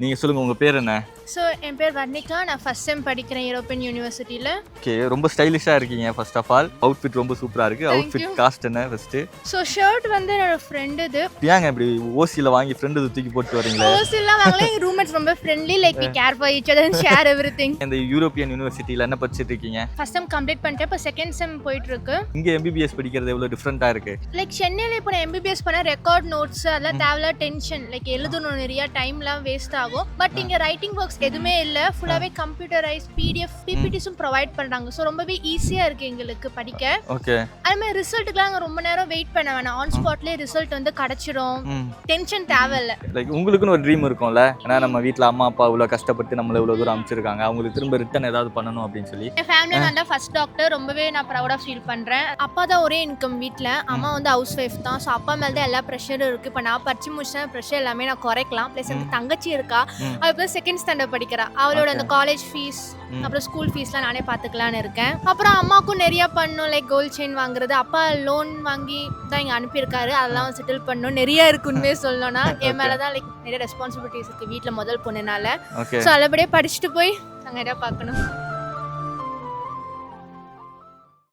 நீங்க சொல்லுங்க உங்க பேர் என்ன? ஸோ என் பேர் வர்ணிகா. நான் ஃபர்ஸ்ட் செம் படிக்கிறேன் யூரோப்பியன் யூனிவர்சிட்டியில். ஓகே, ரொம்ப ஸ்டைலிஷா இருக்கீங்க. ஃபர்ஸ்ட் ஆஃப் ஆல் அவுட்ஃபிட் ரொம்ப சூப்பரா இருக்கு. அவுட்ஃபிட் காஸ்ட் என்ன ஃபர்ஸ்ட்? ஸோ ஷர்ட் வந்து என்னோட ஃப்ரெண்டு இது. ஏங்க இப்படி ஓசில வாங்கி ஃப்ரெண்டு தூக்கி போட்டு வரீங்களே? ஓசிலாம் வாங்கல, எங்க ரூம்மேட்ஸ் ரொம்ப friendly, like we care for each other and share everything. இந்த யூரோப்பியன் யூனிவர்சிட்டில என்ன படிச்சிட்டு இருக்கீங்க? ஃபர்ஸ்ட் செம் கம்ப்ளீட் பண்ணிட்டேன், இப்போ செகண்ட் செம் போயிட்டு இருக்கு. இங்க எம்பிபிஎஸ் படிக்கிறது எவ்வளவு டிஃபரெண்டா இருக்கு? லைக் சென்னையில் இப்போ நான் எம்பிபிஎஸ் பண்ண ரெக்கார்ட் நோட்ஸ் அதெல்லாம் தேவையில்ல, டென்ஷன் லைக் எழுதணும், நிறைய டைம்லாம் வேஸ்ட் ஆகும். பட் இங்கே ரைட்டிங் ஒர்க்ஸ் எதுவுமே இல்லை, ஃபுல்லாகவே கம்ப்யூட்டரைஸ் பிடிஎஃப் பிபிடிஸும் ப்ரொவைட் பண்ணுறாங்க. ஸோ ரொம்பவே ஈஸியாக இருக்குது எங்களுக்கு படிக்க. ஓகே, அதுமாதிரி ரிசல்ட்டுக்குலாம் அங்கே ரொம்ப நேரம் வெயிட் பண்ண வேணாம், ஆன் ஸ்பாட்லேயே ரிசல்ட் வந்து கிடச்சிரும், டென்ஷன் தேவையில்லை. லைக் உங்களுக்குன்னு ஒரு ட்ரீம் இருக்கும்ல, ஏன்னா நம்ம வீட்டில் அம்மா அப்பா இவ்வளோ கஷ்டப்பட்டு நம்மளை இவ்வளோ தூரம் அமைச்சிருக்காங்க, அவங்களுக்கு திரும்ப ரிட்டர்ன் ஏதாவது பண்ணணும் அப்படின்னு சொல்லி. என் ஃபேமிலியில் நான் தான் ஃபர்ஸ்ட் டாக்டர், ரொம்பவே நான் ப்ரௌடாக ஃபீல் பண்ணுறேன். அப்பா தான் ஒரே இன்கம் வீட்டில், அம்மா வந்து ஹவுஸ் ஒய்ஃப் தான். ஸோ அப்பா மேலே தான் எல்லா ப்ரெஷரும் இருக்குது. இப்போ நான் படிச்சு முடிச்சேன், ப்ரெஷர் எல்லாமே நான் குறைக்கலாம். ப்ளஸ் எனக்கு தங்கச்சி இருக்கா, அவள் இப்போ செகண்ட் ஸ்டாண்டர்ட் படிக்கிறா. அவளோட அந்த காலேஜ் ஃபீஸ் அப்புறம் ஸ்கூல் ஃபீஸ்லாம் நானே பார்த்துக்கலான்னு இருக்கேன். அப்புறம் அம்மாவுக்கும் நிறையா பண்ணணும், லைக் கோல்ட் செயின் வாங்குறது. அப்பா லோன் வாங்கி தான் இங்கே அனுப்பியிருக்காரு, அதெல்லாம் செட்டில் பண்ணணும். நிறையா இருக்கு உண்மையே சொல்லணும்னா. என் மேலே தான் லைக் நிறைய ரெஸ்பான்சிபிலிட்டிஸ் இருக்குது வீட்டில் முதல் பொண்ணுனால. ஸோ நல்லபடியாக படிச்சுட்டு போய் நாங்கள் நிறையா பார்க்கணும்.